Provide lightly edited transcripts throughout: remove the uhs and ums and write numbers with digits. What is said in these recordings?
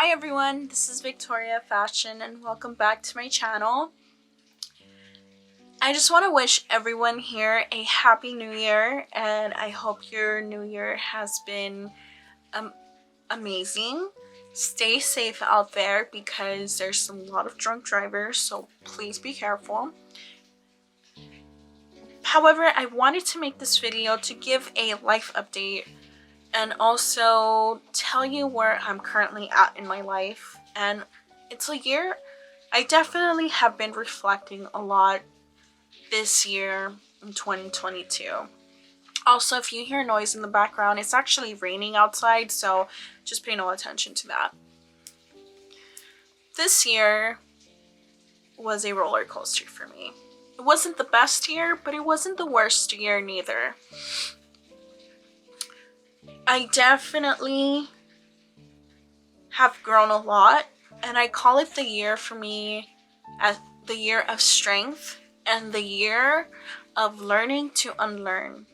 Hi everyone, this is Victoria Fashen and welcome back to my channel. I just want to wish everyone here a happy new year, and I hope your new year has been amazing. Stay safe out there because there's a lot of drunk drivers, so please be careful. However, I wanted to make this video to give a life update and also tell you where I'm currently at in my life. And it's a year I definitely have been reflecting a lot this year in 2022. Also, if you hear noise in the background, it's actually raining outside, so just pay no attention to that. This year was a roller coaster for me. It wasn't the best year, but it wasn't the worst year neither. I definitely have grown a lot, and I call it the year for me as the year of strength and the year of learning to unlearn.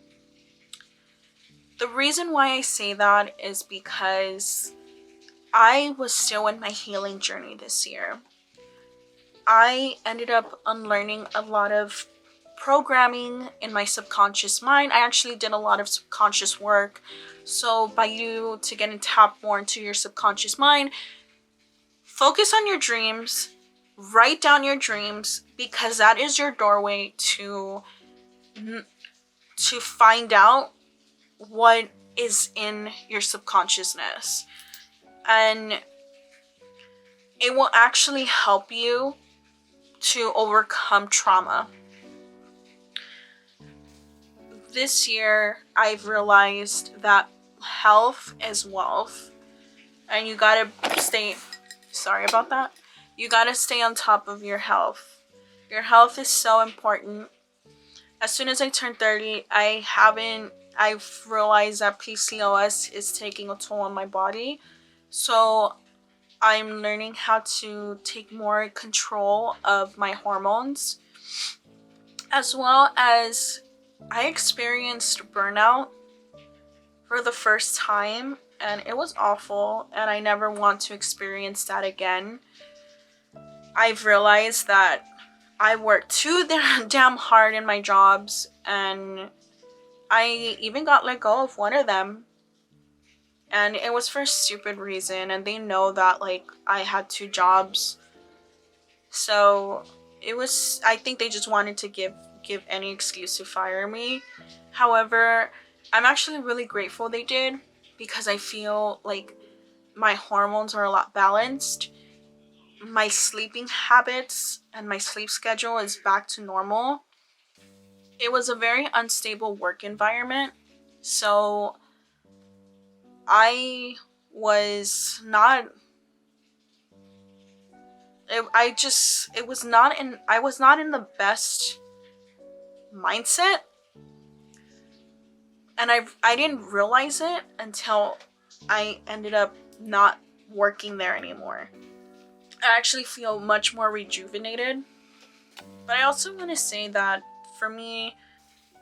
The reason why I say that is because I was still in my healing journey this year. I ended up unlearning a lot of programming in my subconscious mind. I actually did a lot of subconscious work. So by you to get and tap more into your subconscious mind, focus on your dreams, write down your dreams, because that is your doorway to find out what is in your subconsciousness. And it will actually help you to overcome trauma. This year, I've realized that health is wealth, and you gotta stay, sorry about that, you gotta stay on top of your health. Your health is so important. As soon as I turned 30, I've realized that PCOS is taking a toll on my body. So I'm learning how to take more control of my hormones, as well as I experienced burnout for the first time, and it was awful, and I never want to experience that again. I've realized that I worked too damn hard in my jobs, and I even got let go of one of them, and it was for a stupid reason, and they know that like I had two jobs. So it was, I think they just wanted to give any excuse to fire me. However, I'm actually really grateful they did, because I feel like my hormones are a lot balanced. My sleeping habits and my sleep schedule is back to normal. It was a very unstable work environment, so I was not I was not in the best mindset, and I didn't realize it until I ended up not working there anymore. I actually feel much more rejuvenated. But I also want to say that for me,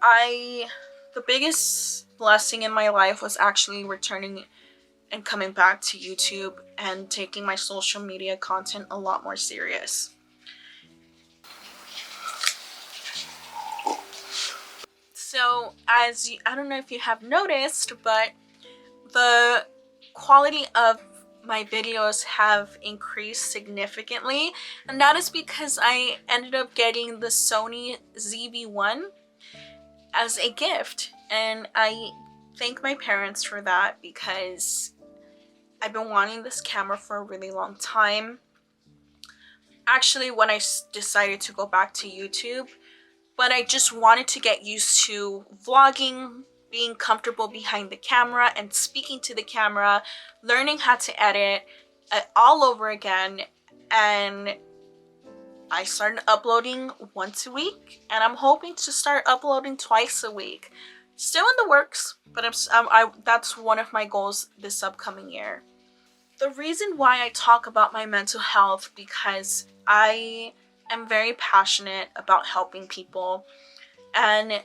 the biggest blessing in my life was actually returning and coming back to YouTube and taking my social media content a lot more serious. So I don't know if you have noticed, but the quality of my videos have increased significantly, and that is because I ended up getting the Sony ZV-1 as a gift, and I thank my parents for that, because I've been wanting this camera for a really long time. Actually, when I decided to go back to YouTube, but I just wanted to get used to vlogging, being comfortable behind the camera and speaking to the camera, learning how to edit all over again. And I started uploading once a week, and I'm hoping to start uploading twice a week. Still in the works, but that's one of my goals this upcoming year. The reason why I talk about my mental health, because I am very passionate about helping people, and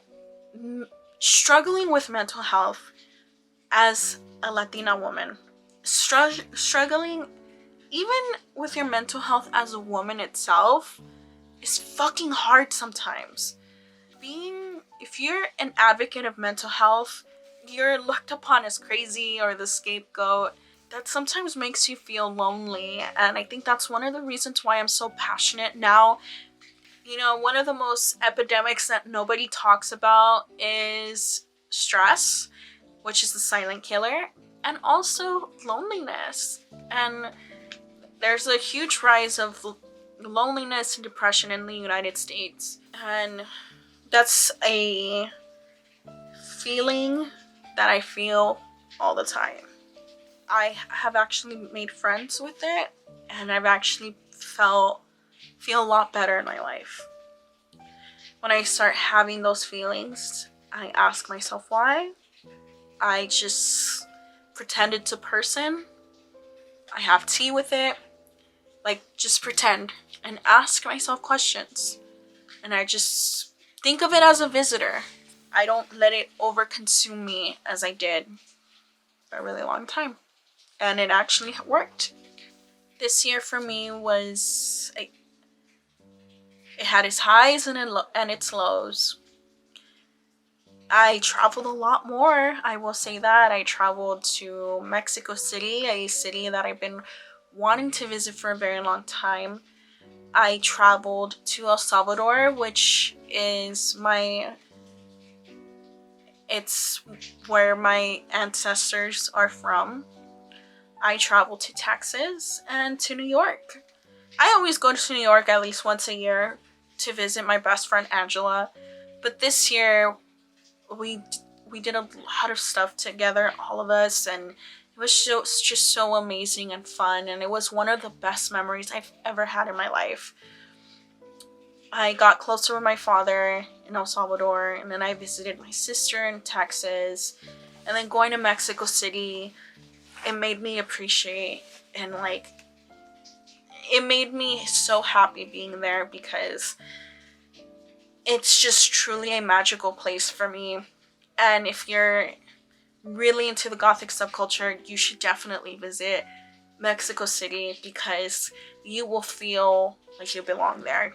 struggling with mental health as a Latina woman, struggling even with your mental health as a woman itself, is fucking hard sometimes. If you're an advocate of mental health, you're looked upon as crazy or the scapegoat. That sometimes makes you feel lonely, and I think that's one of the reasons why I'm so passionate now. You know, one of the most epidemics that nobody talks about is stress, which is the silent killer, and also loneliness. And there's a huge rise of loneliness and depression in the United States. And that's a feeling that I feel all the time. I have actually made friends with it, and I've actually feel a lot better in my life. When I start having those feelings, I ask myself why. I just pretend it's a person. I have tea with it. Like, just pretend and ask myself questions. And I just think of it as a visitor. I don't let it overconsume me as I did for a really long time. And it actually worked. This year for me was, it had its highs and its lows. I traveled a lot more, I will say that. I traveled to Mexico City, a city that I've been wanting to visit for a very long time. I traveled to El Salvador, which is it's where my ancestors are from. I traveled to Texas and to New York. I always go to New York at least once a year to visit my best friend Angela. But this year, we did a lot of stuff together, all of us, and it was just so amazing and fun, and it was one of the best memories I've ever had in my life. I got closer with my father in El Salvador, and then I visited my sister in Texas, and then going to Mexico City, it made me appreciate and it made me so happy being there because it's just truly a magical place for me. And if you're really into the Gothic subculture, you should definitely visit Mexico City because you will feel like you belong there.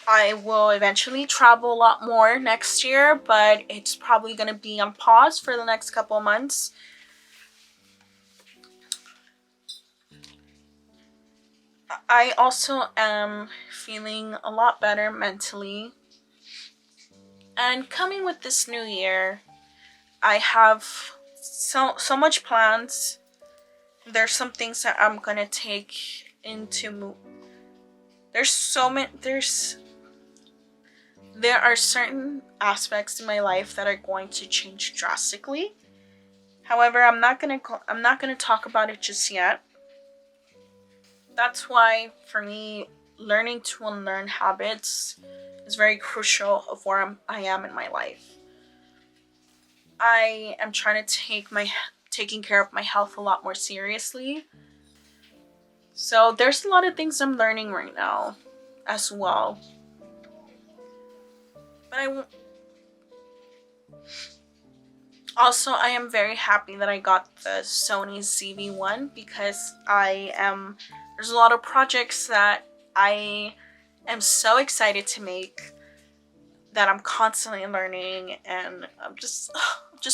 I will eventually travel a lot more next year, but it's probably going to be on pause for the next couple of months. I also am feeling a lot better mentally. And coming with this new year, I have so much plans. There's some things that I'm going to take into there are certain aspects in my life that are going to change drastically. However, I'm not going to talk about it just yet. That's why for me, learning to unlearn habits is very crucial of where I am in my life. I am trying to taking care of my health a lot more seriously. So there's a lot of things I'm learning right now as well. But I am very happy that I got the Sony ZV-1 because there's a lot of projects that I am so excited to make that I'm constantly learning, and I'm just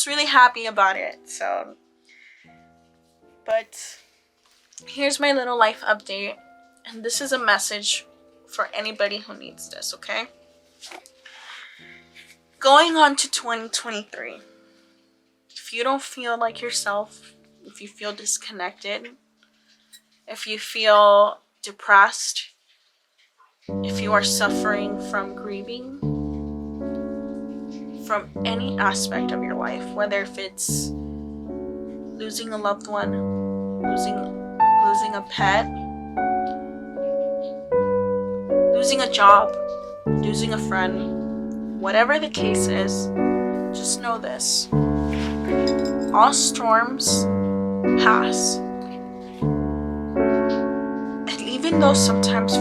really happy about it. So, but here's my little life update, and this is a message for anybody who needs this, okay? Going on to 2023. If you don't feel like yourself, if you feel disconnected, if you feel depressed, if you are suffering from grieving, from any aspect of your life, whether if it's losing a loved one, losing a pet, losing a job, losing a friend, whatever the case is, just know this. All storms pass. And even though sometimes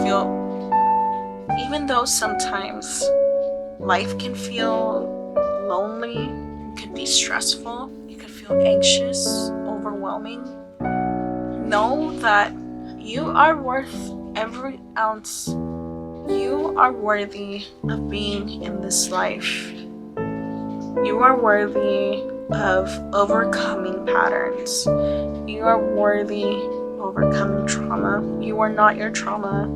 life can feel lonely, it could be stressful, you could feel anxious, overwhelmed, overwhelming, know that you are worth every ounce. You are worthy of being in this life. You are worthy of overcoming patterns. You are worthy of overcoming trauma. You are not your trauma.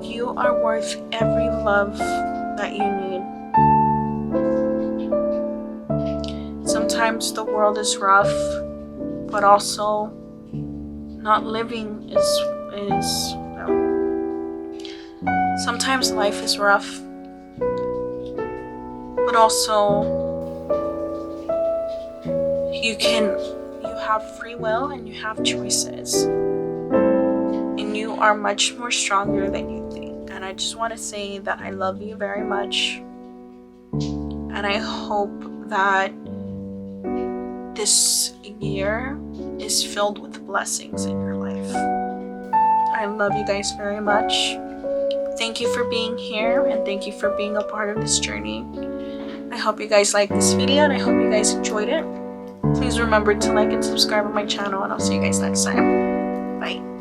You are worth every love that you need. Sometimes the world is rough, but also not living is sometimes life is rough, but also you have free will and you have choices, and you are much more stronger than you think. And I just want to say that I love you very much, and I hope that this year is filled with blessings in your life. I love you guys very much. Thank you for being here, and thank you for being a part of this journey. I hope you guys liked this video, and I hope you guys enjoyed it. Please remember to like and subscribe on my channel, and I'll see you guys next time. Bye.